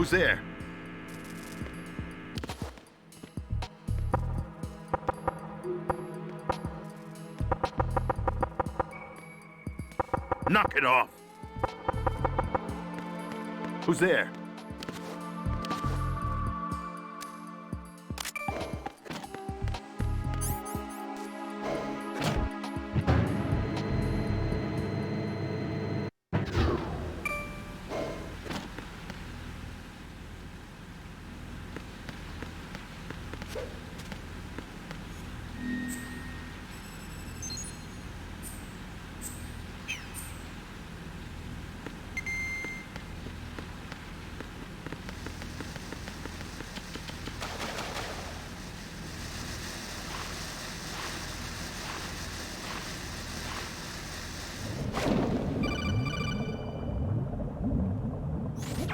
Who's there? Knock it off. Who's there?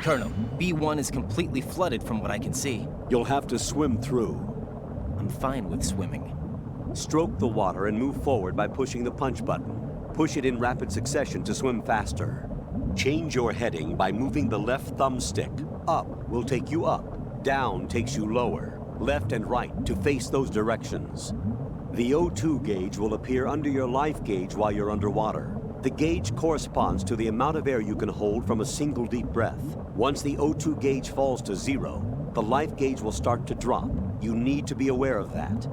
Colonel, B1 is completely flooded from what I can see. You'll have to swim through. I'm fine with swimming. Stroke the water and move forward by pushing the punch button. Push it in rapid succession to swim faster. Change your heading by moving the left thumbstick. Up will take you up. Down takes you lower. Left and right to face those directions. The O2 gauge will appear under your life gauge while you're underwater. The gauge corresponds to the amount of air you can hold from a single deep breath. Once the O2 gauge falls to 0, the life gauge will start to drop. You need to be aware of that.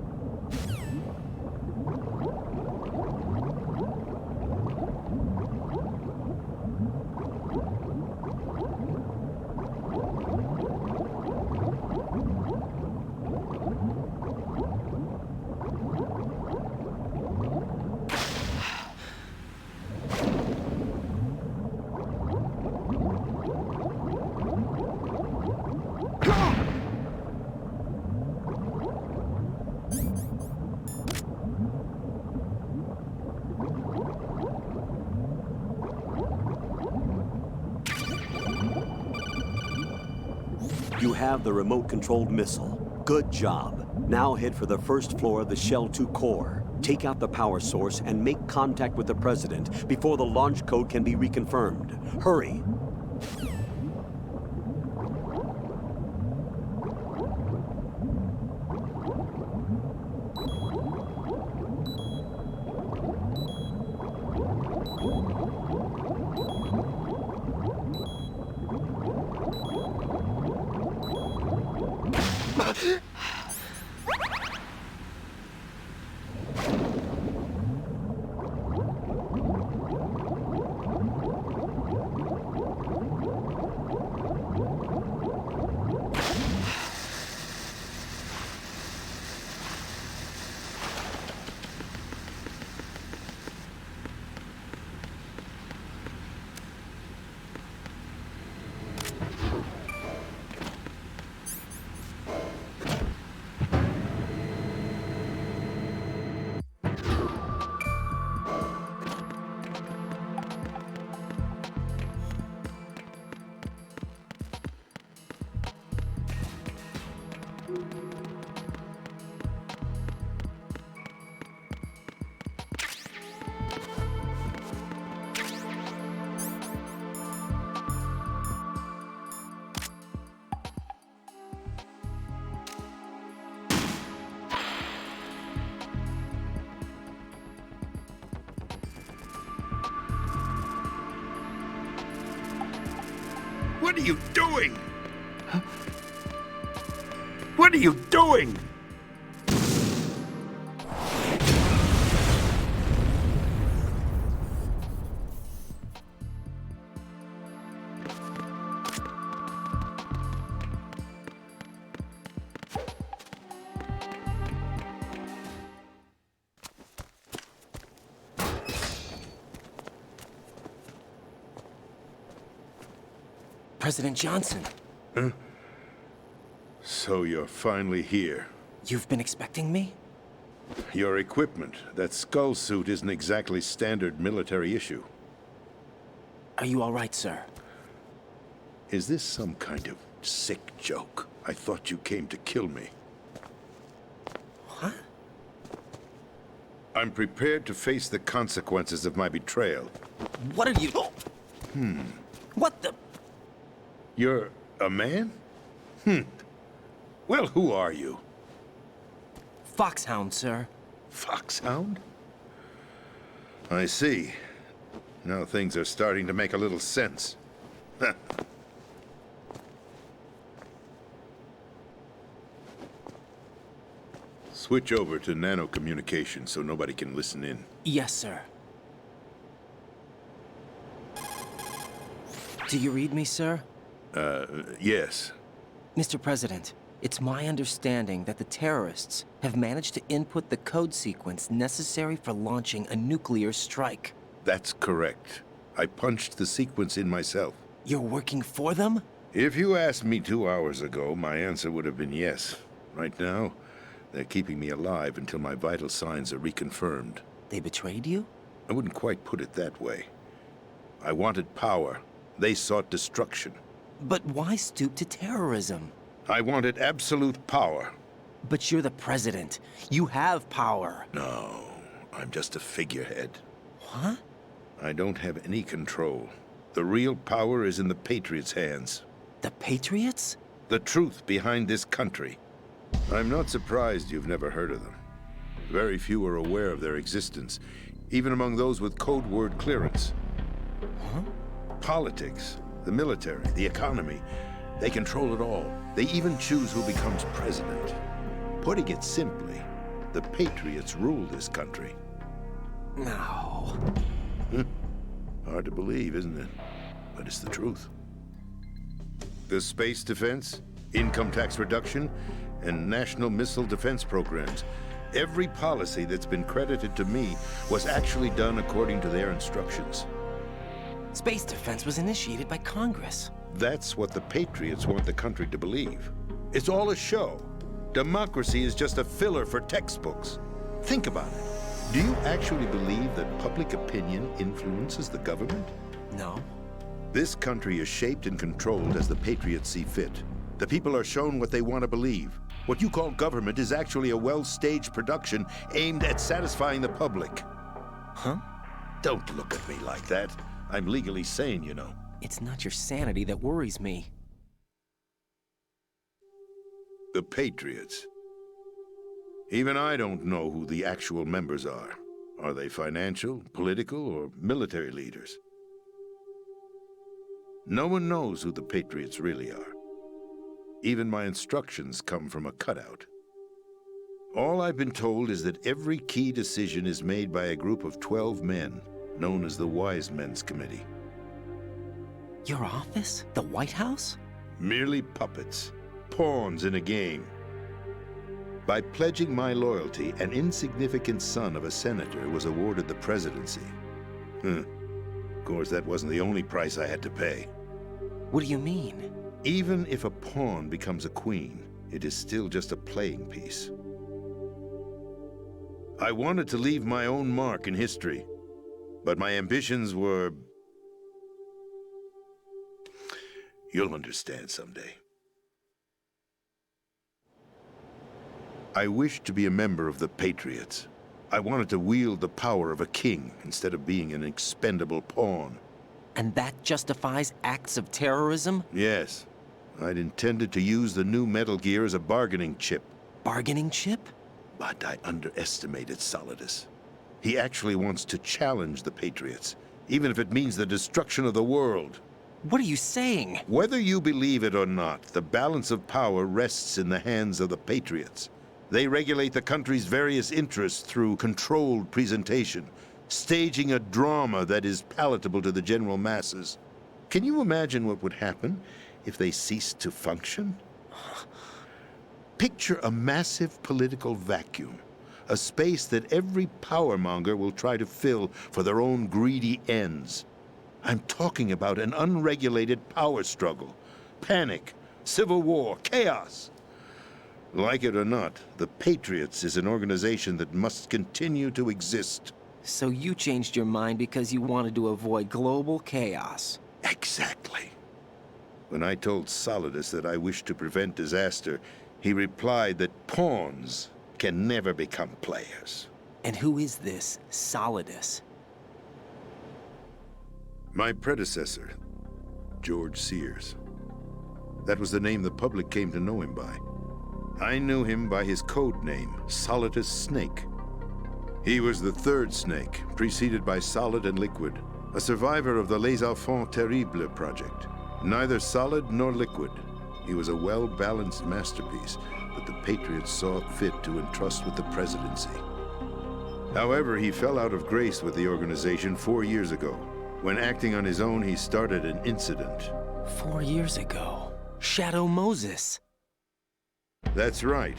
You have the remote-controlled missile. Good job. Now head for the first floor of the Shell 2 core. Take out the power source and make contact with the President before the launch code can be reconfirmed. Hurry! What are you doing? What are you doing? President Johnson. So you're finally here. You've been expecting me? Your equipment, that skull suit, isn't exactly standard military issue. Are you all right, sir? Is this some kind of sick joke? I thought you came to kill me. What? I'm prepared to face the consequences of my betrayal. What are you... What the... You're a man? Well, who are you? Foxhound, sir. Foxhound? I see. Now things are starting to make a little sense. Switch over to nano-communication so nobody can listen in. Yes, sir. Do you read me, sir? Yes. Mr. President, it's my understanding that the terrorists have managed to input the code sequence necessary for launching a nuclear strike. That's correct. I punched the sequence in myself. You're working for them? If you asked me 2 hours ago, my answer would have been yes. Right now, they're keeping me alive until my vital signs are reconfirmed. They betrayed you? I wouldn't quite put it that way. I wanted power. They sought destruction. But why stoop to terrorism? I wanted absolute power. But you're the president. You have power. No, I'm just a figurehead. What? I don't have any control. The real power is in the Patriots' hands. The Patriots? The truth behind this country. I'm not surprised you've never heard of them. Very few are aware of their existence, even among those with code word clearance. Huh? Politics, the military, the economy, they control it all. They even choose who becomes president. Putting it simply, the Patriots rule this country. No. Hard to believe, isn't it? But it's the truth. The space defense, income tax reduction, and national missile defense programs. Every policy that's been credited to me was actually done according to their instructions. Space defense was initiated by Congress. That's what the Patriots want the country to believe. It's all a show. Democracy is just a filler for textbooks. Think about it. Do you actually believe that public opinion influences the government? No. This country is shaped and controlled as the Patriots see fit. The people are shown what they want to believe. What you call government is actually a well-staged production aimed at satisfying the public. Huh? Don't look at me like that. I'm legally sane, you know. It's not your sanity that worries me. The Patriots. Even I don't know who the actual members are. Are they financial, political, or military leaders? No one knows who the Patriots really are. Even my instructions come from a cutout. All I've been told is that every key decision is made by a group of 12 men, known as the Wise Men's Committee. Your office? The White House? Merely puppets, pawns in a game. By pledging my loyalty, an insignificant son of a senator was awarded the presidency. Of course, that wasn't the only price I had to pay. What do you mean? Even if a pawn becomes a queen, it is still just a playing piece. I wanted to leave my own mark in history, but my ambitions were... You'll understand someday. I wished to be a member of the Patriots. I wanted to wield the power of a king instead of being an expendable pawn. And that justifies acts of terrorism? Yes. I'd intended to use the new Metal Gear as a bargaining chip. Bargaining chip? But I underestimated Solidus. He actually wants to challenge the Patriots, even if it means the destruction of the world. What are you saying? Whether you believe it or not, the balance of power rests in the hands of the Patriots. They regulate the country's various interests through controlled presentation, staging a drama that is palatable to the general masses. Can you imagine what would happen if they ceased to function? Picture a massive political vacuum, a space that every powermonger will try to fill for their own greedy ends. I'm talking about an unregulated power struggle. Panic, civil war, chaos. Like it or not, the Patriots is an organization that must continue to exist. So you changed your mind because you wanted to avoid global chaos. Exactly. When I told Solidus that I wished to prevent disaster, he replied that pawns can never become players. And who is this Solidus? My predecessor, George Sears. That was the name the public came to know him by. I knew him by his code name, Solidus Snake. He was the third snake, preceded by Solid and Liquid, a survivor of the Les Enfants Terribles project. Neither solid nor liquid, he was a well-balanced masterpiece that the Patriots saw fit to entrust with the presidency. However, he fell out of grace with the organization 4 years ago. When acting on his own, he started an incident. 4 years ago. Shadow Moses. That's right.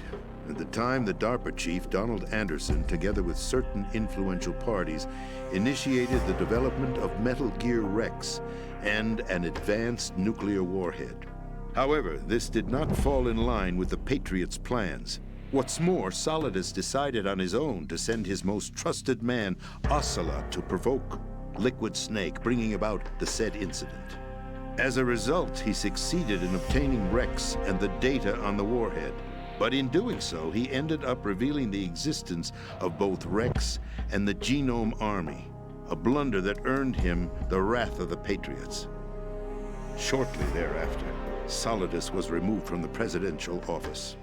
At the time, the DARPA chief, Donald Anderson, together with certain influential parties, initiated the development of Metal Gear Rex and an advanced nuclear warhead. However, this did not fall in line with the Patriots' plans. What's more, Solidus decided on his own to send his most trusted man, Ocelot, to provoke Liquid Snake, bringing about the said incident. As a result, he succeeded in obtaining Rex and the data on the warhead. But in doing so, he ended up revealing the existence of both Rex and the Genome Army, a blunder that earned him the wrath of the Patriots. Shortly thereafter, Solidus was removed from the presidential office.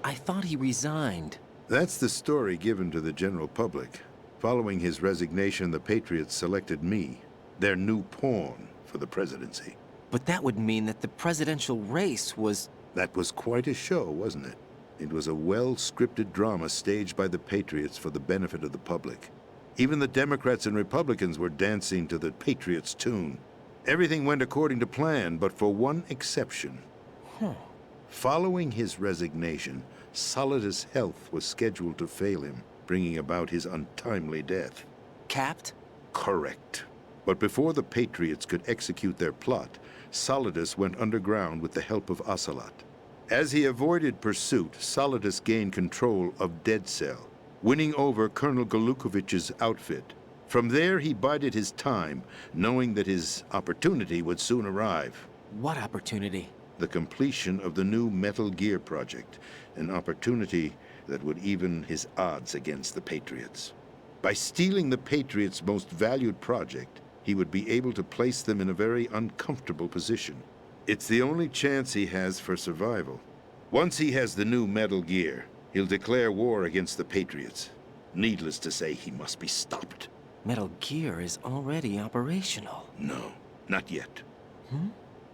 I thought he resigned. That's the story given to the general public. Following his resignation, the Patriots selected me, their new pawn, for the presidency. But that would mean that the presidential race was... That was quite a show, wasn't it? It was a well-scripted drama staged by the Patriots for the benefit of the public. Even the Democrats and Republicans were dancing to the Patriots' tune. Everything went according to plan, but for one exception. Following his resignation, Solidus' health was scheduled to fail him, bringing about his untimely death. Capped? Correct. But before the Patriots could execute their plot, Solidus went underground with the help of Ocelot. As he avoided pursuit, Solidus gained control of Dead Cell, winning over Colonel Golukovich's outfit. From there, he bided his time, knowing that his opportunity would soon arrive. What opportunity? The completion of the new Metal Gear project, an opportunity that would even his odds against the Patriots. By stealing the Patriots' most valued project, he would be able to place them in a very uncomfortable position. It's the only chance he has for survival. Once he has the new Metal Gear, he'll declare war against the Patriots. Needless to say, he must be stopped. Metal Gear is already operational. No, not yet.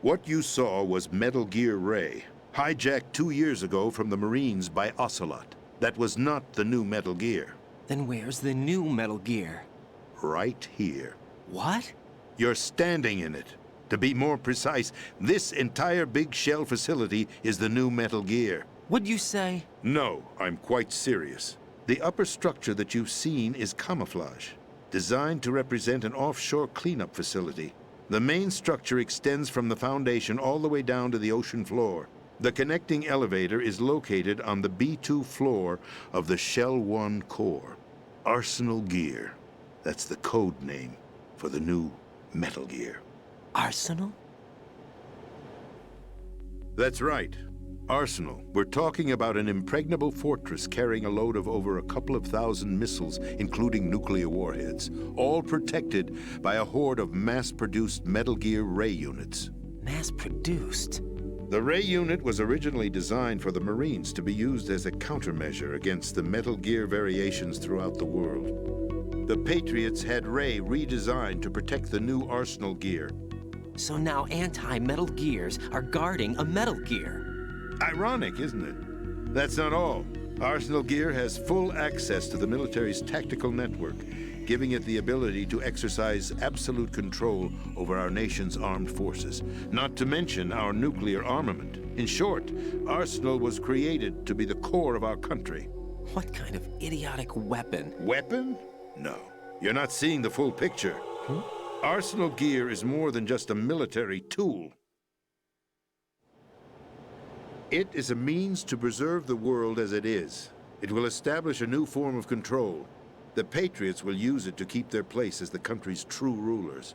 What you saw was Metal Gear Ray, hijacked 2 years ago from the Marines by Ocelot. That was not the new Metal Gear. Then where's the new Metal Gear? Right here. What? You're standing in it. To be more precise, this entire big shell facility is the new Metal Gear. What'd you say? No, I'm quite serious. The upper structure that you've seen is camouflage, designed to represent an offshore cleanup facility. The main structure extends from the foundation all the way down to the ocean floor. The connecting elevator is located on the B2 floor of the Shell 1 core. Arsenal Gear. That's the code name for the new Metal Gear. Arsenal? That's right. Arsenal. We're talking about an impregnable fortress carrying a load of over a couple of thousand missiles, including nuclear warheads, all protected by a horde of mass-produced Metal Gear Ray units. Mass-produced? The Ray unit was originally designed for the Marines to be used as a countermeasure against the Metal Gear variations throughout the world. The Patriots had Ray redesigned to protect the new Arsenal Gear. So now anti-Metal Gears are guarding a Metal Gear. Ironic, isn't it? That's not all. Arsenal Gear has full access to the military's tactical network, giving it the ability to exercise absolute control over our nation's armed forces, not to mention our nuclear armament. In short, Arsenal was created to be the core of our country. What kind of idiotic weapon? Weapon? No, you're not seeing the full picture. Arsenal gear is more than just a military tool. It is a means to preserve the world as it is. It will establish a new form of control. The Patriots will use it to keep their place as the country's true rulers.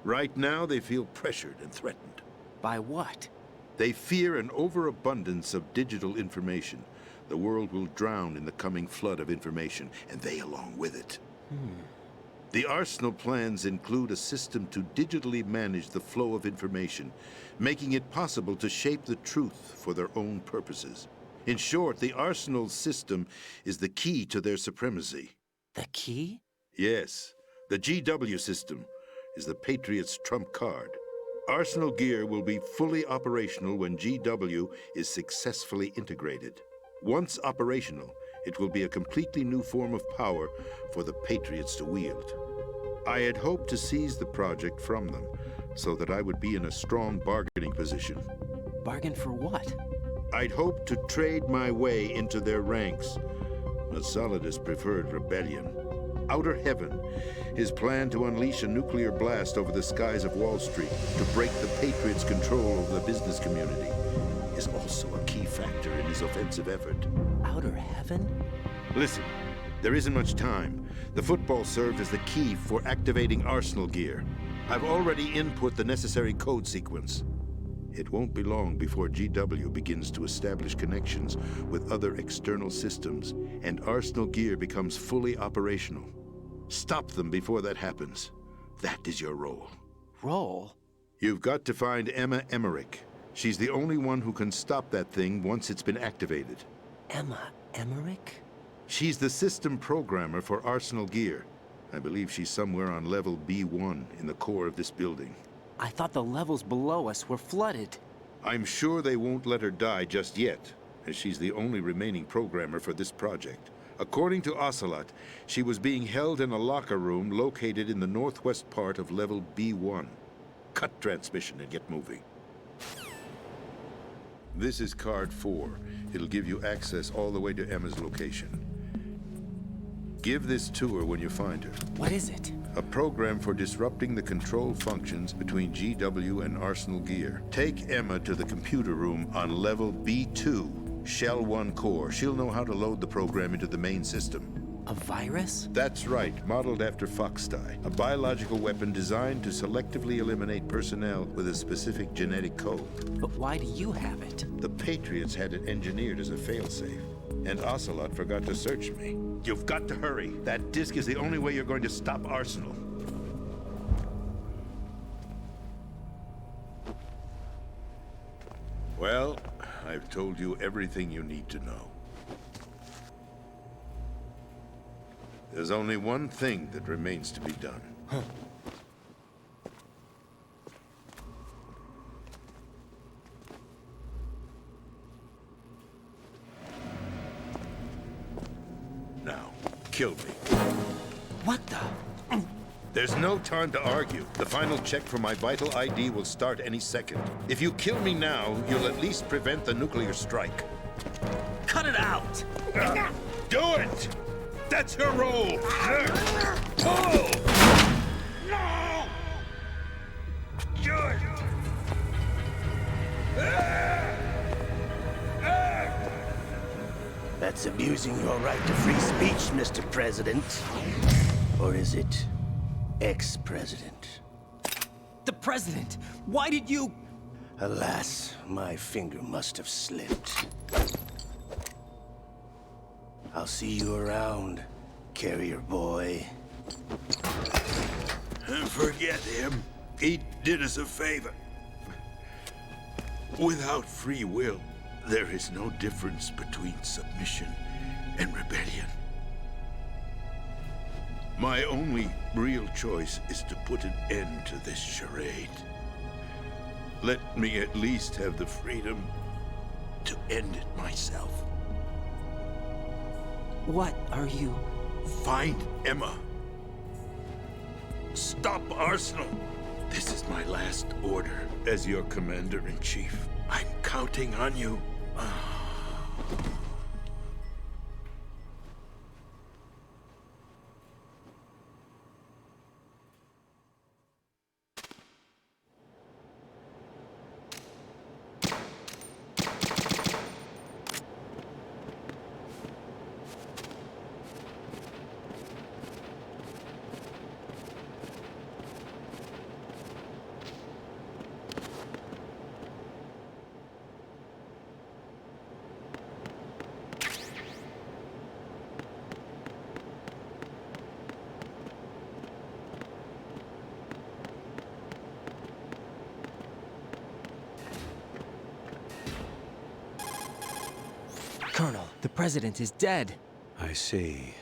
Right now, they feel pressured and threatened. By what? They fear an overabundance of digital information. The world will drown in the coming flood of information, and they along with it. The Arsenal plans include a system to digitally manage the flow of information, making it possible to shape the truth for their own purposes. In short, the Arsenal system is the key to their supremacy. The key? Yes, the GW system is the Patriots' trump card. Arsenal gear will be fully operational when GW is successfully integrated. Once operational, it will be a completely new form of power for the Patriots to wield. I had hoped to seize the project from them, so that I would be in a strong bargaining position. Bargain for what? I'd hoped to trade my way into their ranks, but Solidus preferred rebellion. Outer Heaven, his plan to unleash a nuclear blast over the skies of Wall Street to break the Patriots' control over the business community, is also a key factor in his offensive effort. Outer Heaven? Listen, there isn't much time. The football served as the key for activating Arsenal gear. I've already input the necessary code sequence. It won't be long before GW begins to establish connections with other external systems, and Arsenal gear becomes fully operational. Stop them before that happens. That is your role. Role? You've got to find Emmerich. She's the only one who can stop that thing once it's been activated. Emmerich? She's the system programmer for Arsenal gear. I believe she's somewhere on level B1 in the core of this building. I thought the levels below us were flooded. I'm sure they won't let her die just yet, as she's the only remaining programmer for this project. According to Ocelot, she was being held in a locker room located in the northwest part of level B1. Cut transmission and get moving. This is card 4. It'll give you access all the way to Emma's location. Give this to her when you find her. What is it? A program for disrupting the control functions between GW and Arsenal gear. Take Emma to the computer room on level B2, Shell 1 core. She'll know how to load the program into the main system. A virus? That's right, modeled after Foxdie, a biological weapon designed to selectively eliminate personnel with a specific genetic code. But why do you have it? The Patriots had it engineered as a failsafe, and Ocelot forgot to search me. You've got to hurry. That disk is the only way you're going to stop Arsenal. Well, I've told you everything you need to know. There's only one thing that remains to be done. Now, kill me. What the? There's no time to argue. The final check for my vital ID will start any second. If you kill me now, you'll at least prevent the nuclear strike. Cut it out! Do it! That's her role! Pull! No! Good! That's abusing your right to free speech, Mr. President. Or is it ex-president? The president! Why did you... Alas, my finger must have slipped. I'll see you around, carrier boy. Forget him. He did us a favor. Without free will, there is no difference between submission and rebellion. My only real choice is to put an end to this charade. Let me at least have the freedom to end it myself. What are you... Find Emma. Stop Arsenal. This is my last order as your commander-in-chief. I'm counting on you. Colonel, the president is dead. I see.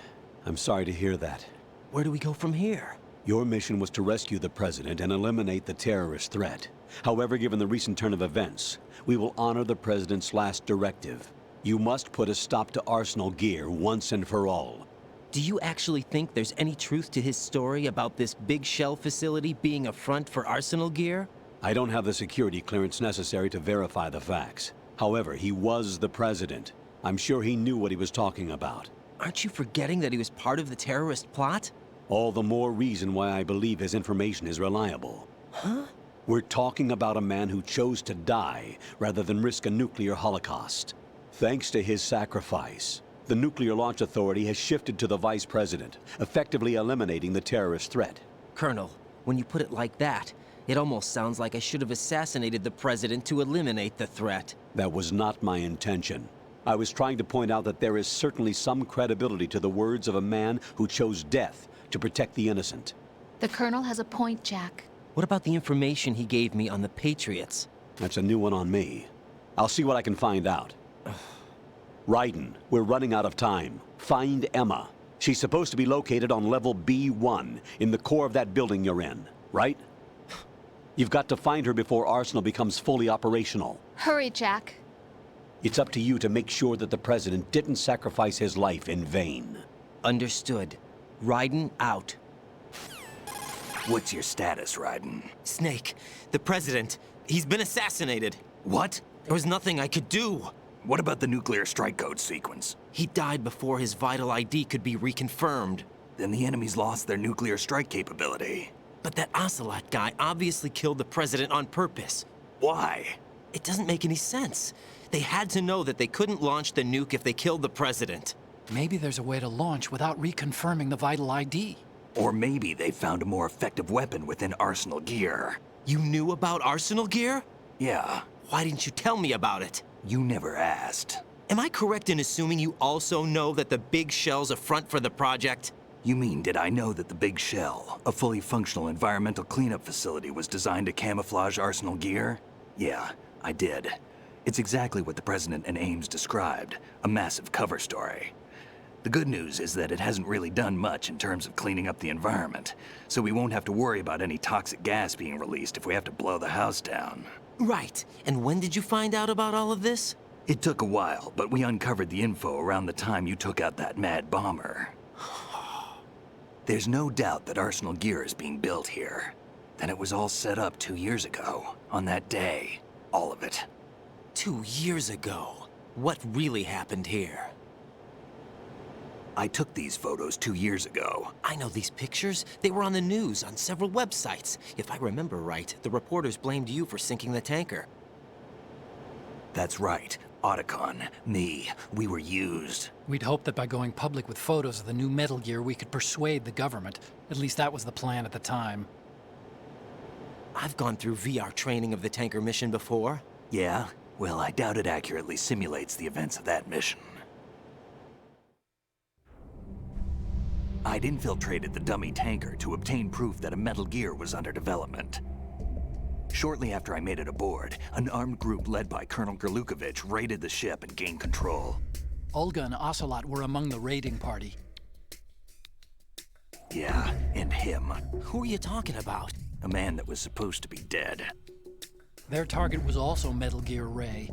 I'm sorry to hear that. Where do we go from here? Your mission was to rescue the president and eliminate the terrorist threat. However, given the recent turn of events, we will honor the president's last directive. You must put a stop to Arsenal gear once and for all. Do you actually think there's any truth to his story about this big shell facility being a front for Arsenal gear? I don't have the security clearance necessary to verify the facts. However, he was the president. I'm sure he knew what he was talking about. Aren't you forgetting that he was part of the terrorist plot? All the more reason why I believe his information is reliable. Huh? We're talking about a man who chose to die rather than risk a nuclear holocaust. Thanks to his sacrifice, the Nuclear Launch Authority has shifted to the vice president, effectively eliminating the terrorist threat. Colonel, when you put it like that, it almost sounds like I should have assassinated the president to eliminate the threat. That was not my intention. I was trying to point out that there is certainly some credibility to the words of a man who chose death to protect the innocent. The Colonel has a point, Jack. What about the information he gave me on the Patriots? That's a new one on me. I'll see what I can find out. Raiden, we're running out of time. Find Emma. She's supposed to be located on level B1, in the core of that building you're in, right? You've got to find her before Arsenal becomes fully operational. Hurry, Jack. It's up to you to make sure that the president didn't sacrifice his life in vain. Understood. Raiden out. What's your status, Raiden? Snake, the president, he's been assassinated. What? There was nothing I could do. What about the nuclear strike code sequence? He died before his vital ID could be reconfirmed. Then the enemy's lost their nuclear strike capability. But that Ocelot guy obviously killed the president on purpose. Why? It doesn't make any sense. They had to know that they couldn't launch the nuke if they killed the president. Maybe there's a way to launch without reconfirming the vital ID. Or maybe they found a more effective weapon within Arsenal gear. You knew about Arsenal gear? Yeah, Why didn't you tell me about it? you never asked. Am I correct in assuming you also know that the big shell's a front for the project? You mean, did I know that the Big Shell, a fully functional environmental cleanup facility, was designed to camouflage Arsenal gear? Yeah, I did. It's exactly what the President and Ames described, a massive cover story. The good news is that it hasn't really done much in terms of cleaning up the environment, so we won't have to worry about any toxic gas being released if we have to blow the house down. Right. And when did you find out about all of this? It took a while, but we uncovered the info around the time you took out that mad bomber. There's no doubt that Arsenal gear is being built here. Then it was all set up 2 years ago, on that day. All of it. 2 years ago. What really happened here? I took these photos 2 years ago. I know these pictures. They were on the news on several websites. If I remember right, the reporters blamed you for sinking the tanker. That's right. Otacon, me, we were used. We'd hoped that by going public with photos of the new Metal Gear, we could persuade the government. At least that was the plan at the time. I've gone through VR training of the tanker mission before. Yeah? Well, I doubt it accurately simulates the events of that mission. I'd infiltrated the dummy tanker to obtain proof that a Metal Gear was under development. Shortly after I made it aboard, an armed group led by Colonel Gerlukovich raided the ship and gained control. Olga and Ocelot were among the raiding party. Yeah, and him. Who are you talking about? A man that was supposed to be dead. Their target was also Metal Gear Ray.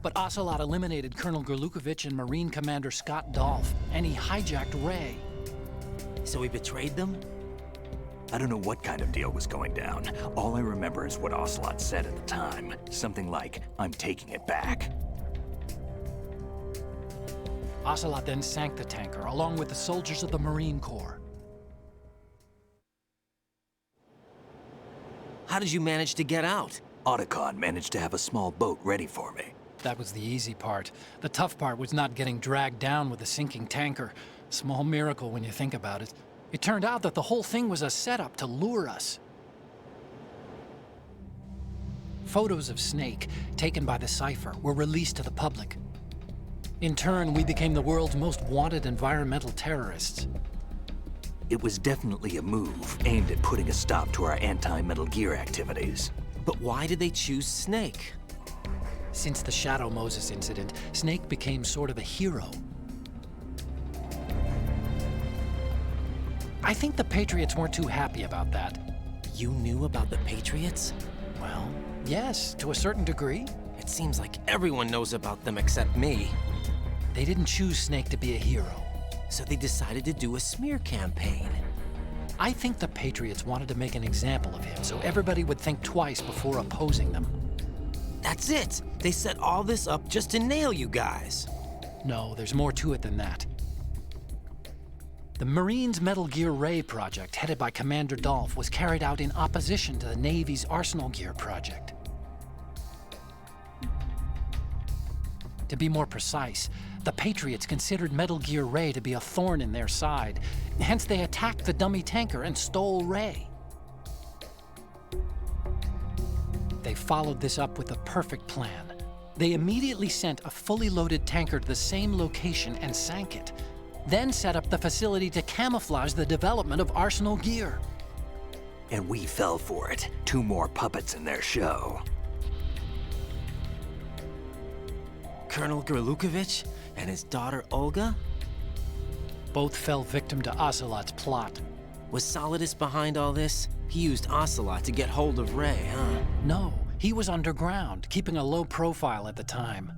But Ocelot eliminated Colonel Gerlukovich and Marine Commander Scott Dolph, and he hijacked Ray. So he betrayed them? I don't know what kind of deal was going down. All I remember is what Ocelot said at the time. Something like, "I'm taking it back." Ocelot then sank the tanker, along with the soldiers of the Marine Corps. How did you manage to get out? Otacon managed to have a small boat ready for me. That was the easy part. The tough part was not getting dragged down with the sinking tanker. Small miracle when you think about it. It turned out that the whole thing was a setup to lure us. Photos of Snake, taken by the Cypher, were released to the public. In turn, we became the world's most wanted environmental terrorists. It was definitely a move aimed at putting a stop to our anti-Metal Gear activities. But why did they choose Snake? Since the Shadow Moses incident, Snake became sort of a hero. I think the Patriots weren't too happy about that. You knew about the Patriots? Well, yes, to a certain degree. It seems like everyone knows about them except me. They didn't choose Snake to be a hero. So they decided to do a smear campaign. I think the Patriots wanted to make an example of him so everybody would think twice before opposing them. That's it! They set all this up just to nail you guys. No, there's more to it than that. The Marines' Metal Gear Ray project, headed by Commander Dolph, was carried out in opposition to the Navy's Arsenal Gear project. To be more precise, the Patriots considered Metal Gear Ray to be a thorn in their side. Hence, they attacked the dummy tanker and stole Ray. They followed this up with a perfect plan. They immediately sent a fully loaded tanker to the same location and sank it, then set up the facility to camouflage the development of Arsenal Gear. And we fell for it. 2 more puppets in their show. Colonel Gerlukovich and his daughter Olga? Both fell victim to Ocelot's plot. Was Solidus behind all this? He used Ocelot to get hold of Ray, huh? No, he was underground, keeping a low profile at the time.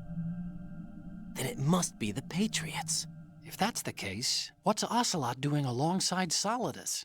Then it must be the Patriots. If that's the case, what's Ocelot doing alongside Solidus?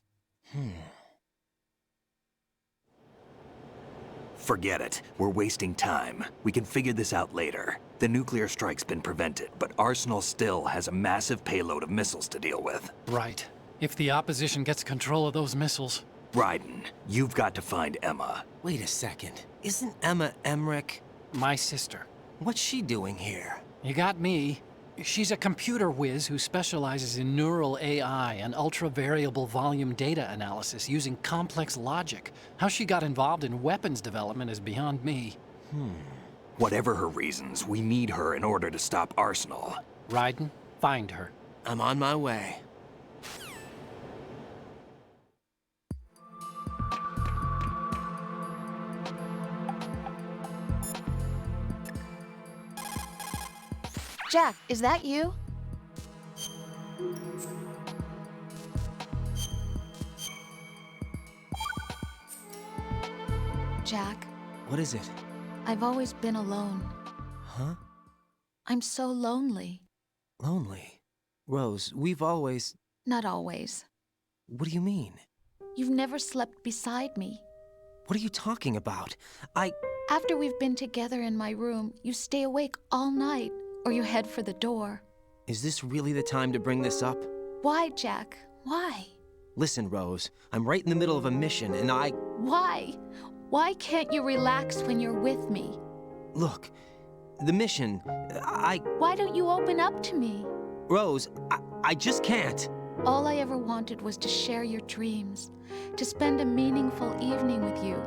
Forget it. We're wasting time. We can figure this out later. The nuclear strike's been prevented, but Arsenal still has a massive payload of missiles to deal with. Right. If the opposition gets control of those missiles. Raiden, you've got to find Emma. Wait a second. Isn't Emma Emmerich? My sister. What's she doing here? You got me. She's a computer whiz who specializes in neural AI and ultra-variable volume data analysis using complex logic. How she got involved in weapons development is beyond me. Whatever her reasons, we need her in order to stop Arsenal. Raiden, find her. I'm on my way. Jack, is that you? Jack, What is it? I've always been alone. Huh? I'm so lonely. Lonely. Rose, we've always... Not always. What do you mean? You've never slept beside me. What are you talking about? After we've been together in my room, you stay awake all night, or you head for the door. Is this really the time to bring this up? Why, Jack? Why? Listen, Rose, I'm right in the middle of a mission and Why? Why can't you relax when you're with me? Look, the mission, Why don't you open up to me? Rose, I just can't. All I ever wanted was to share your dreams, to spend a meaningful evening with you.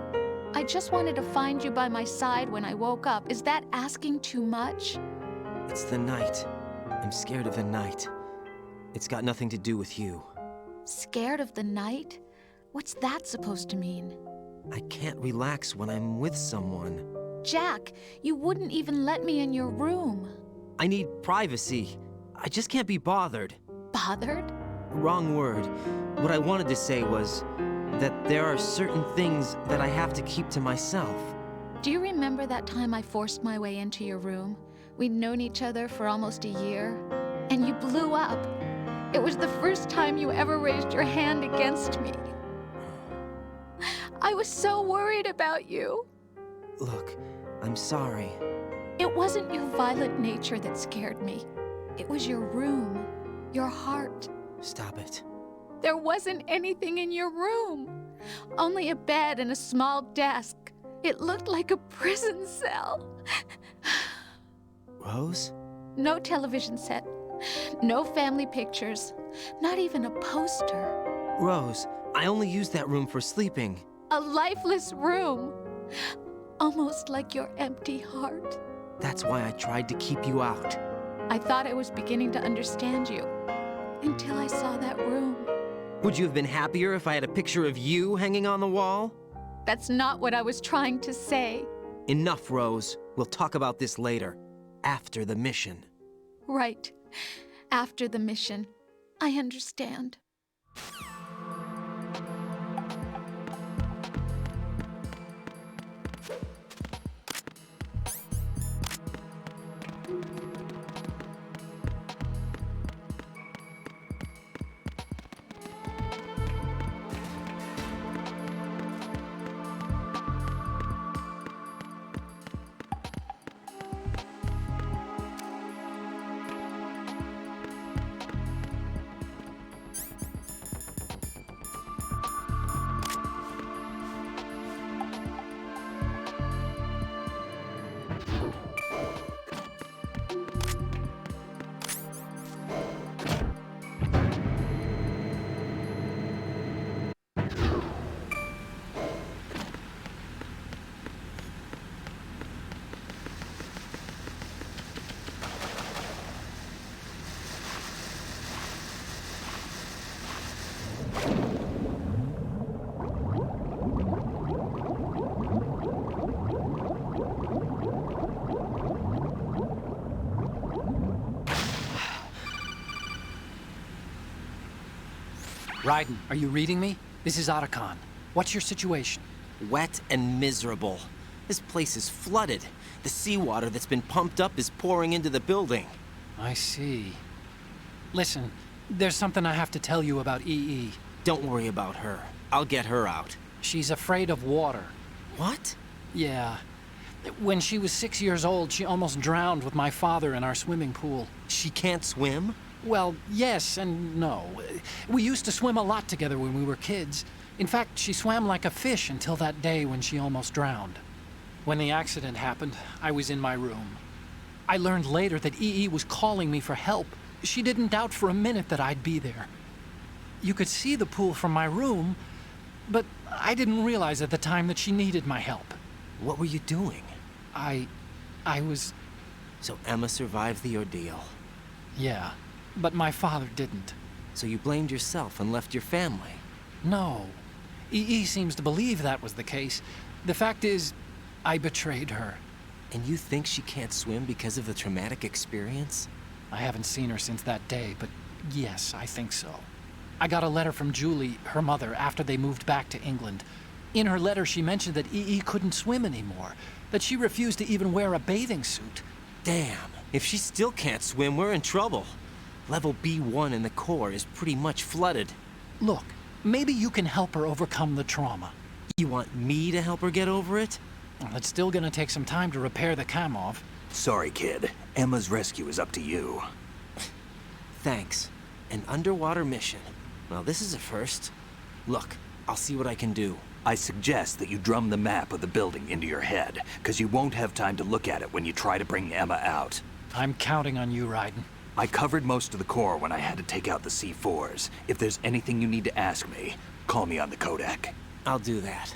I just wanted to find you by my side when I woke up. Is that asking too much? It's the night. I'm scared of the night. It's got nothing to do with you. Scared of the night? What's that supposed to mean? I can't relax when I'm with someone. Jack, you wouldn't even let me in your room. I need privacy. I just can't be bothered. Bothered? Wrong word. What I wanted to say was that there are certain things that I have to keep to myself. Do you remember that time I forced my way into your room? We'd known each other for almost a year, and you blew up. It was the first time you ever raised your hand against me. I was so worried about you. Look, I'm sorry. It wasn't your violent nature that scared me. It was your room, your heart. Stop it. There wasn't anything in your room. Only a bed and a small desk. It looked like a prison cell. Rose? No television set. No family pictures. Not even a poster. Rose, I only use that room for sleeping. A lifeless room. Almost like your empty heart. That's why I tried to keep you out. I thought I was beginning to understand you. Until I saw that room. Would you have been happier if I had a picture of you hanging on the wall? That's not what I was trying to say. Enough, Rose. We'll talk about this later, after the mission. Right. After the mission. I understand. Raiden, are you reading me? This is Otacon. What's your situation? Wet and miserable. This place is flooded. The seawater that's been pumped up is pouring into the building. I see. Listen, there's something I have to tell you about EE. Don't worry about her. I'll get her out. She's afraid of water. What? Yeah. When she was 6 years old, she almost drowned with my father in our swimming pool. She can't swim? Well, yes and no. We used to swim a lot together when we were kids. In fact, she swam like a fish until that day when she almost drowned. When the accident happened, I was in my room. I learned later that EE was calling me for help. She didn't doubt for a minute that I'd be there. You could see the pool from my room, but I didn't realize at the time that she needed my help. What were you doing? I was... So Emma survived the ordeal. Yeah, but my father didn't. So you blamed yourself and left your family? No. EE seems to believe that was the case. The fact is, I betrayed her. And you think she can't swim because of the traumatic experience? I haven't seen her since that day, but yes, I think so. I got a letter from Julie, her mother, after they moved back to England. In her letter, she mentioned that EE couldn't swim anymore, that she refused to even wear a bathing suit. Damn, if she still can't swim, we're in trouble. Level B1 in the core is pretty much flooded. Look, maybe you can help her overcome the trauma. You want me to help her get over it? Well, it's still gonna take some time to repair the Kamov. Sorry, kid. Emma's rescue is up to you. Thanks. An underwater mission. Well, this is a first. Look, I'll see what I can do. I suggest that you drum the map of the building into your head, because you won't have time to look at it when you try to bring Emma out. I'm counting on you, Raiden. I covered most of the core when I had to take out the C4s. If there's anything you need to ask me, call me on the codec. I'll do that.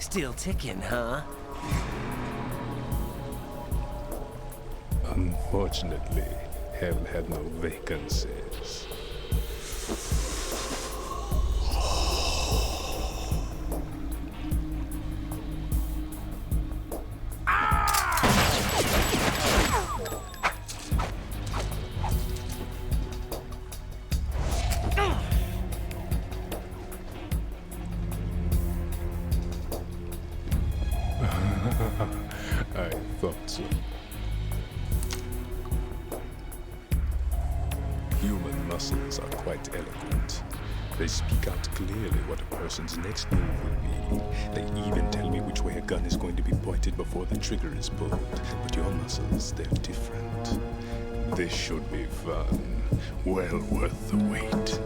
Still ticking, huh? Unfortunately, hell had no vacancies. I thought so. Human muscles are quite eloquent. They speak out clearly what a person's next move will be. They even tell me which way a gun is going to be pointed before the trigger is pulled. But your muscles, they're different. This should be fun. Well worth the wait.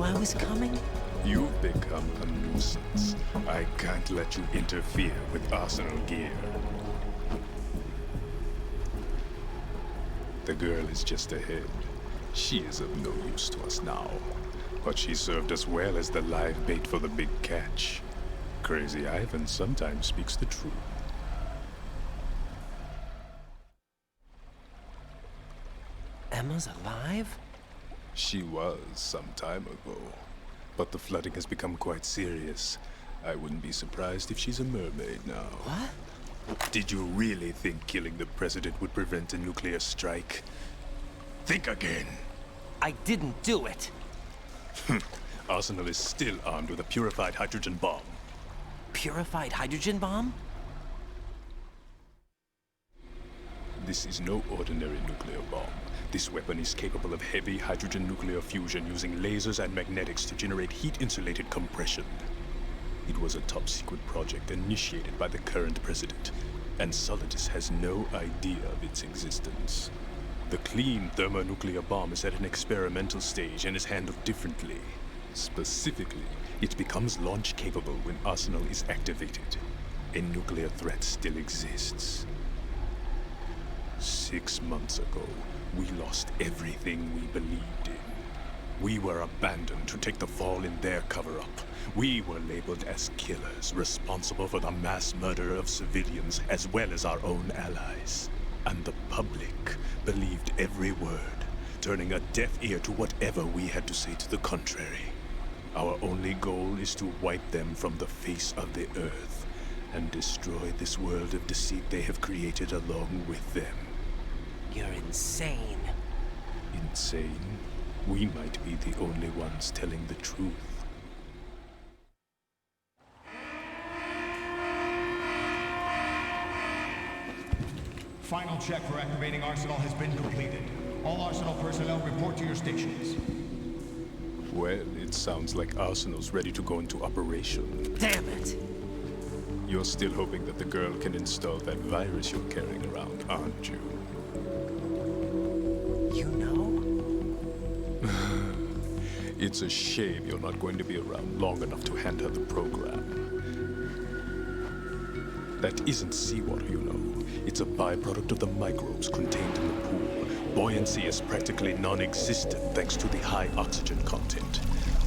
I was coming? You've become a nuisance. I can't let you interfere with arsenal gear. The girl is just ahead. She is of no use to us now. But she served us well as the live bait for the big catch. Crazy Ivan sometimes speaks the truth. Emma's alive? She was some time ago, but the flooding has become quite serious. I wouldn't be surprised if she's a mermaid now. What? Did you really think killing the president would prevent a nuclear strike? Think again. I didn't do it. Arsenal is still armed with a purified hydrogen bomb. Purified hydrogen bomb? This is no ordinary nuclear bomb. This weapon is capable of heavy hydrogen nuclear fusion using lasers and magnetics to generate heat-insulated compression. It was a top-secret project initiated by the current president, and Solidus has no idea of its existence. The clean thermonuclear bomb is at an experimental stage and is handled differently. Specifically, it becomes launch-capable when Arsenal is activated. A nuclear threat still exists. 6 months ago, we lost everything we believed in. We were abandoned to take the fall in their cover-up. We were labeled as killers, responsible for the mass murder of civilians as well as our own allies. And the public believed every word, turning a deaf ear to whatever we had to say to the contrary. Our only goal is to wipe them from the face of the earth and destroy this world of deceit they have created along with them. You're insane. Insane? We might be the only ones telling the truth. Final check for activating Arsenal has been completed. All Arsenal personnel report to your stations. Well, it sounds like Arsenal's ready to go into operation. Damn it! You're still hoping that the girl can install that virus you're carrying around, aren't you? You know? It's a shame you're not going to be around long enough to hand her the program. That isn't seawater, you know. It's a byproduct of the microbes contained in the pool. Buoyancy is practically non-existent thanks to the high oxygen content.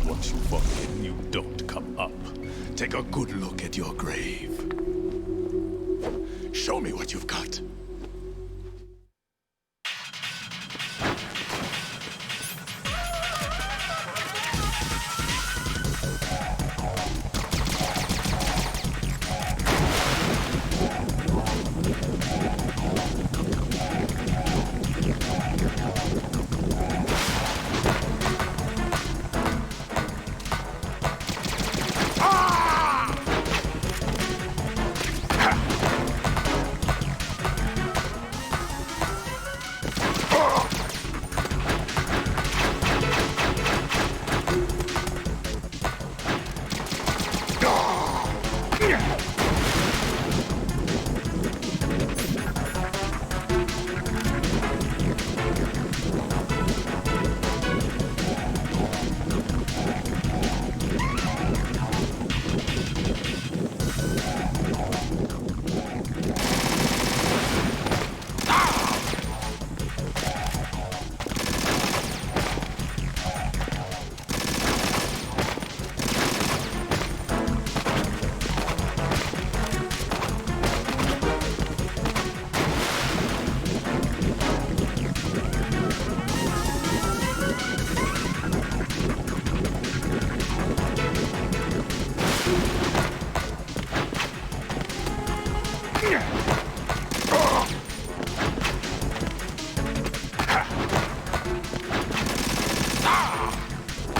Once you fall in, you don't come up. Take a good look at your grave. Show me what you've got.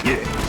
Yeah.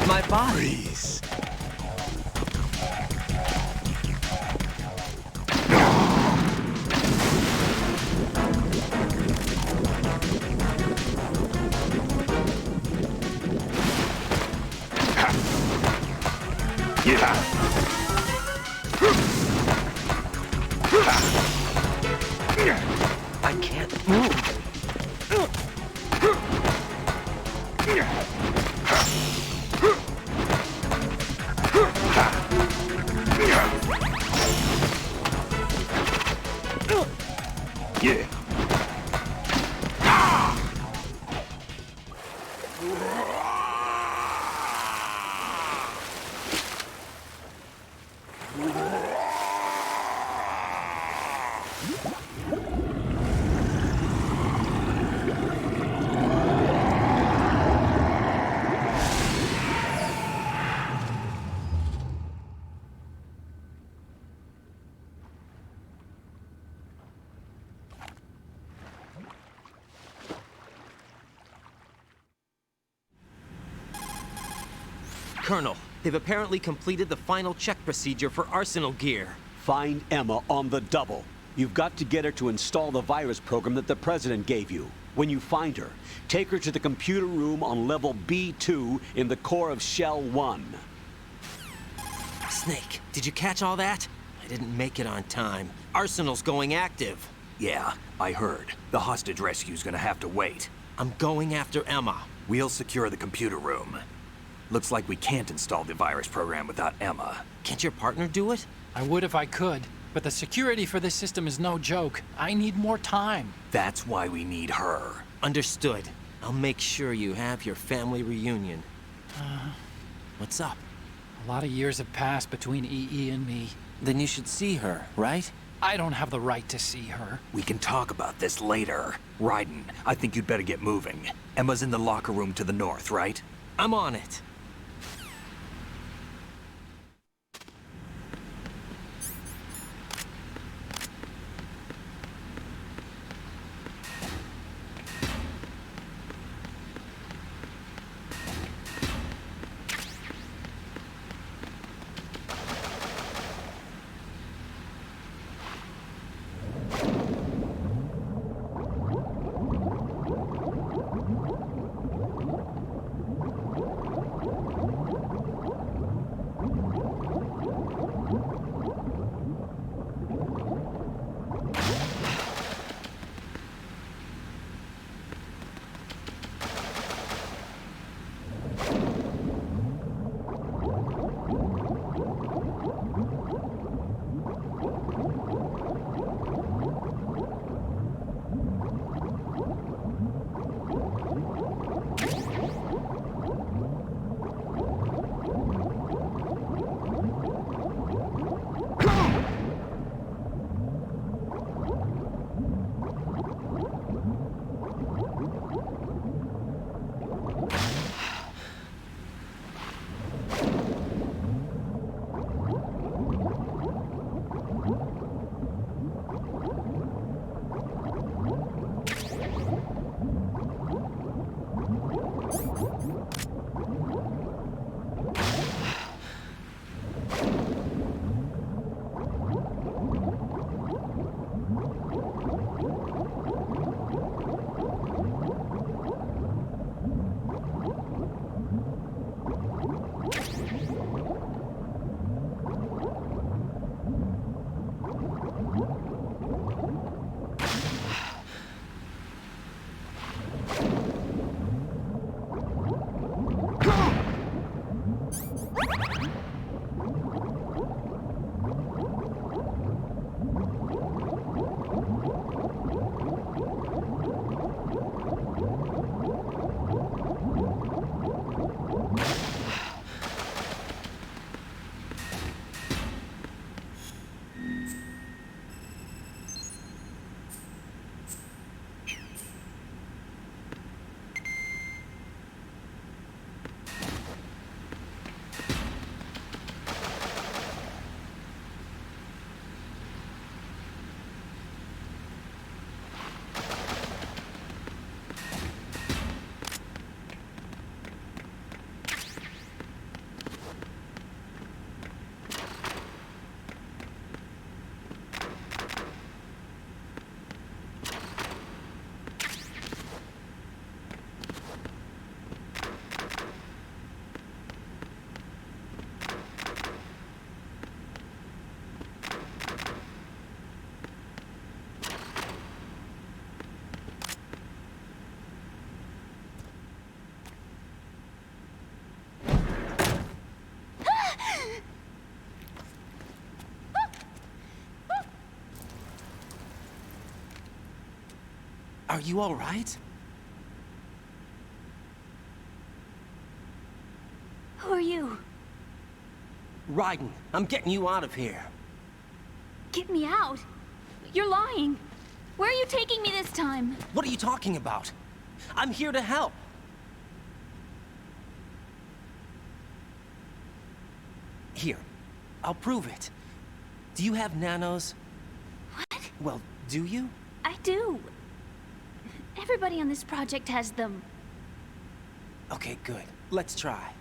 My body. Freeze. I can't move. Yeah. Colonel, they've apparently completed the final check procedure for arsenal gear. Find Emma on the double. You've got to get her to install the virus program that the President gave you. When you find her, take her to the computer room on level B2 in the core of Shell 1. Snake, did you catch all that? I didn't make it on time. Arsenal's going active. Yeah, I heard. The hostage rescue's gonna have to wait. I'm going after Emma. We'll secure the computer room. Looks like we can't install the virus program without Emma. Can't your partner do it? I would if I could, but the security for this system is no joke. I need more time. That's why we need her. Understood. I'll make sure you have your family reunion. What's up? A lot of years have passed between EE and me. Then you should see her, right? I don't have the right to see her. We can talk about this later. Raiden, I think you'd better get moving. Emma's in the locker room to the north, right? I'm on it. Are you all right? Who are you? Raiden, I'm getting you out of here. Get me out. You're lying. Where are you taking me this time? What are you talking about? I'm here to help. Here, I'll prove it. Do you have nanos? What? Well, do you? I do. Everybody on this project has them. Okay, good. Let's try.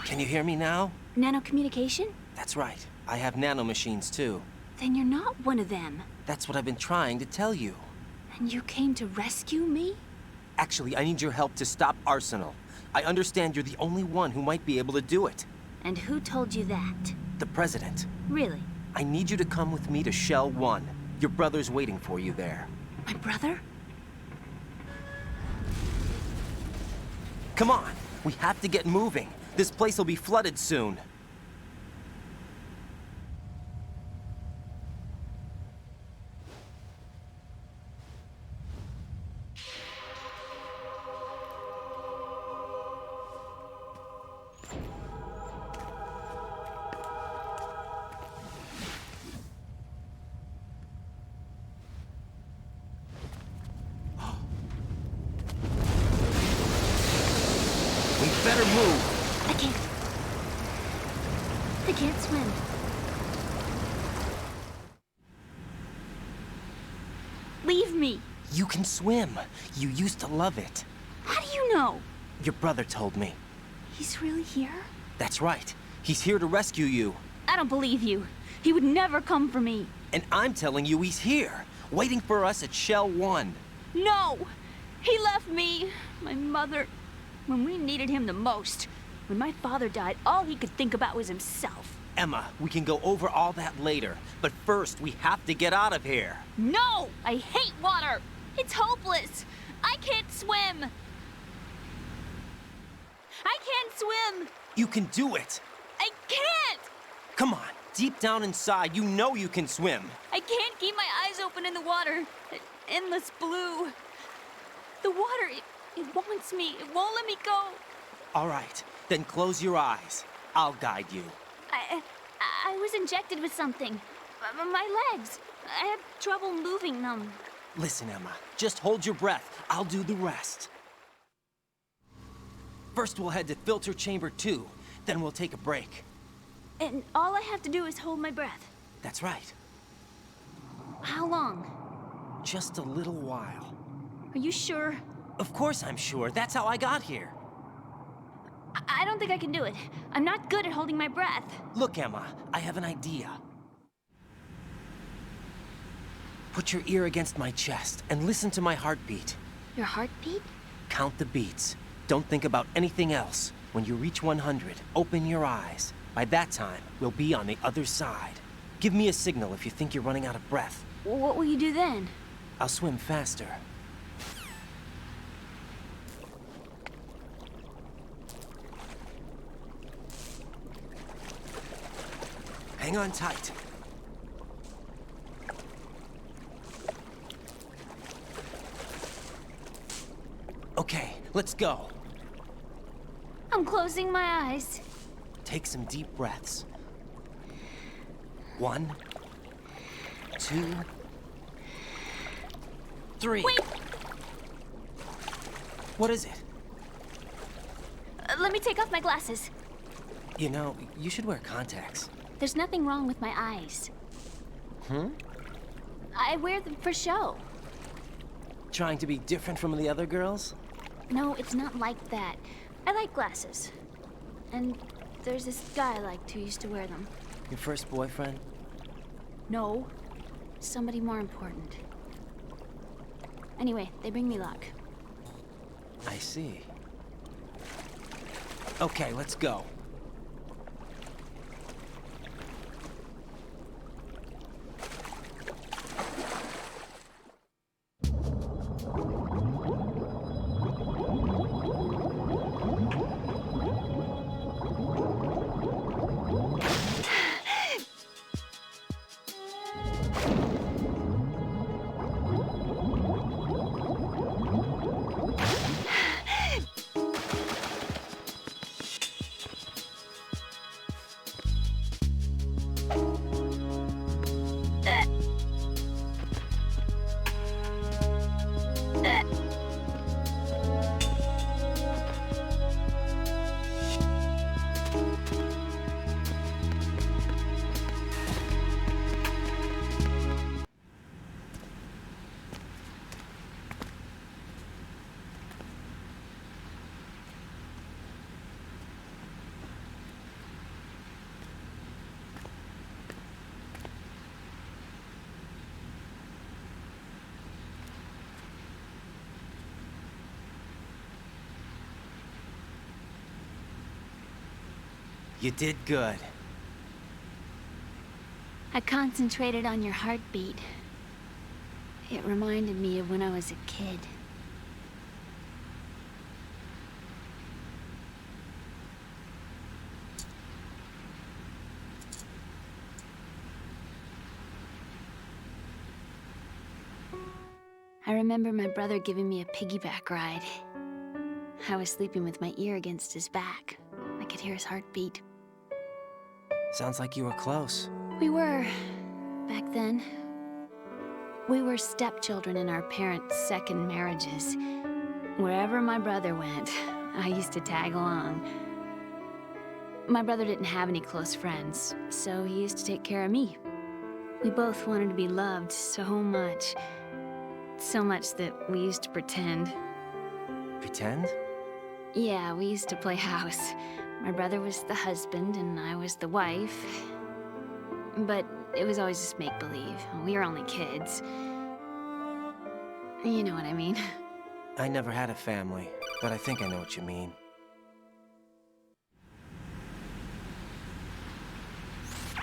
Can you hear me now? Nanocommunication? That's right. I have nanomachines too. Then you're not one of them. That's what I've been trying to tell you. And you came to rescue me? Actually, I need your help to stop Arsenal. I understand you're the only one who might be able to do it. And who told you that? The President. Really? I need you to come with me to Shell 1. Your brother's waiting for you there. My brother? Come on, we have to get moving. This place will be flooded soon. We better move. I can't swim. Leave me. You can swim. You used to love it. How do you know? Your brother told me. He's really here? That's right. He's here to rescue you. I don't believe you. He would never come for me. And I'm telling you he's here, waiting for us at Shell 1. No! He left me, my mother, when we needed him the most. When my father died, all he could think about was himself. Emma, we can go over all that later, but first we have to get out of here. No! I hate water! It's hopeless! I can't swim! I can't swim! You can do it. I can't! Come on, deep down inside, you know you can swim. I can't keep my eyes open in the water. Endless blue. The water, it wants me. It won't let me go. All right, then close your eyes. I'll guide you. I was injected with something. My legs. I have trouble moving them. Listen, Emma, just hold your breath. I'll do the rest. First, we'll head to filter chamber 2. Then we'll take a break. And all I have to do is hold my breath. That's right. How long? Just a little while. Are you sure? Of course I'm sure. That's how I got here. I don't think I can do it. I'm not good at holding my breath. Look, Emma, I have an idea. Put your ear against my chest and listen to my heartbeat. Your heartbeat? Count the beats. Don't think about anything else. When you reach 100, open your eyes. By that time, we'll be on the other side. Give me a signal if you think you're running out of breath. What will you do then? I'll swim faster. Hang on tight. Okay, let's go. I'm closing my eyes. Take some deep breaths. 1, 2, 3. Wait! What is it? Let me take off my glasses. You know, you should wear contacts. There's nothing wrong with my eyes. Hmm? I wear them for show. Trying to be different from the other girls? No, it's not like that. I like glasses. And there's this guy I liked who used to wear them. Your first boyfriend? No. Somebody more important. Anyway, they bring me luck. I see. Okay, let's go. You did good. I concentrated on your heartbeat. It reminded me of when I was a kid. I remember my brother giving me a piggyback ride. I was sleeping with my ear against his back. I could hear his heartbeat. Sounds like you were close. We were, back then. We were stepchildren in our parents' second marriages. Wherever my brother went, I used to tag along. My brother didn't have any close friends, so he used to take care of me. We both wanted to be loved so much. So much that we used to pretend. Pretend? Yeah, we used to play house. My brother was the husband and I was the wife. But it was always just make-believe. We were only kids. You know what I mean. I never had a family, but I think I know what you mean.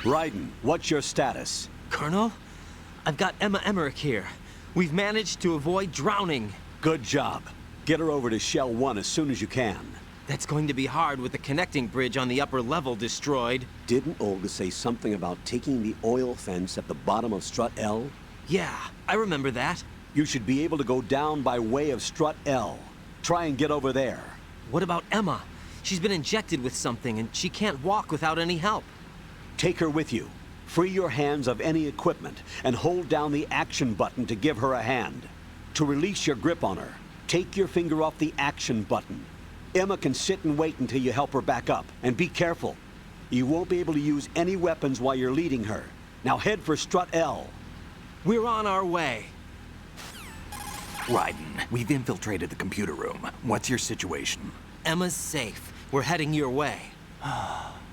Raiden, what's your status? Colonel, I've got Emma Emmerich here. We've managed to avoid drowning. Good job. Get her over to Shell 1 as soon as you can. That's going to be hard with the connecting bridge on the upper level destroyed. Didn't Olga say something about taking the oil fence at the bottom of Strut L? Yeah, I remember that. You should be able to go down by way of Strut L. Try and get over there. What about Emma? She's been injected with something and she can't walk without any help. Take her with you. Free your hands of any equipment and hold down the action button to give her a hand. To release your grip on her, take your finger off the action button. Emma can sit and wait until you help her back up. And be careful. You won't be able to use any weapons while you're leading her. Now head for Strut L. We're on our way. Raiden, we've infiltrated the computer room. What's your situation? Emma's safe. We're heading your way.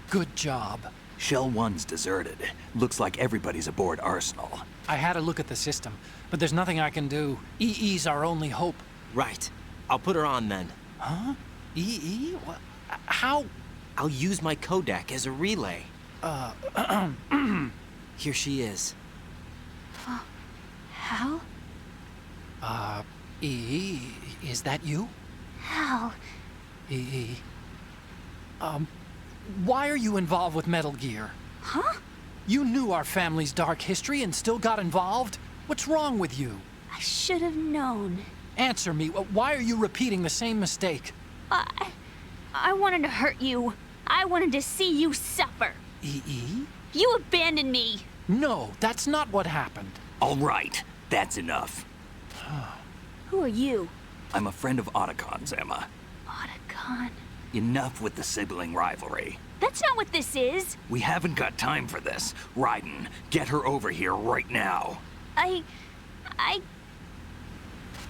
Good job. Shell 1's deserted. Looks like everybody's aboard Arsenal. I had a look at the system, but there's nothing I can do. EE's our only hope. Right. I'll put her on then. Huh? EE? What? How? I'll use my Kodak as a relay. Here she is. Hal? EE, is that you? Hal? EE. Why are you involved with Metal Gear? Huh? You knew our family's dark history and still got involved? What's wrong with you? I should have known. Answer me. Why are you repeating the same mistake? I wanted to hurt you. I wanted to see you suffer. EE? You abandoned me. No, that's not what happened. All right, that's enough. Who are you? I'm a friend of Otacon's, Emma. Otacon? Enough with the sibling rivalry. That's not what this is. We haven't got time for this. Raiden, get her over here right now. I...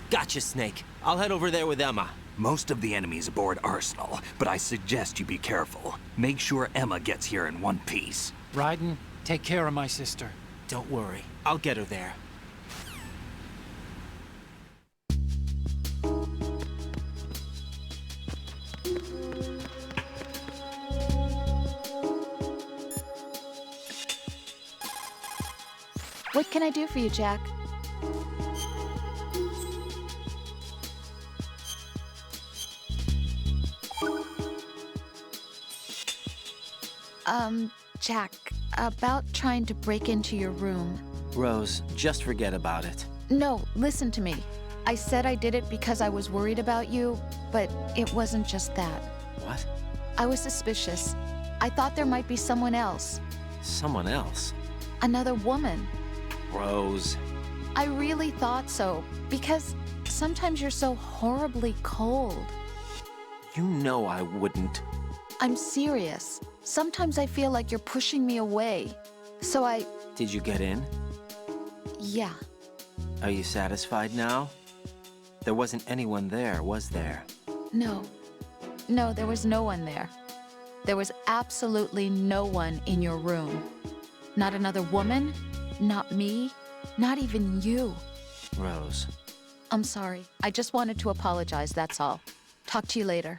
Gotcha, Snake. I'll head over there with Emma. Most of the enemy's aboard Arsenal, but I suggest you be careful. Make sure Emma gets here in one piece. Raiden, take care of my sister. Don't worry. I'll get her there. What can I do for you, Jack? Jack, about trying to break into your room. Rose, just forget about it. No, listen to me. I said I did it because I was worried about you, but it wasn't just that. What? I was suspicious. I thought there might be someone else. Someone else? Another woman. Rose. I really thought so, because sometimes you're so horribly cold. You know I wouldn't. I'm serious. Sometimes I feel like you're pushing me away. So I... Did you get in? Yeah. Are you satisfied now? There wasn't anyone there, was there? No. No, there was no one there. There was absolutely no one in your room. Not another woman, not me, not even you. Rose. I'm sorry. I just wanted to apologize, that's all. Talk to you later.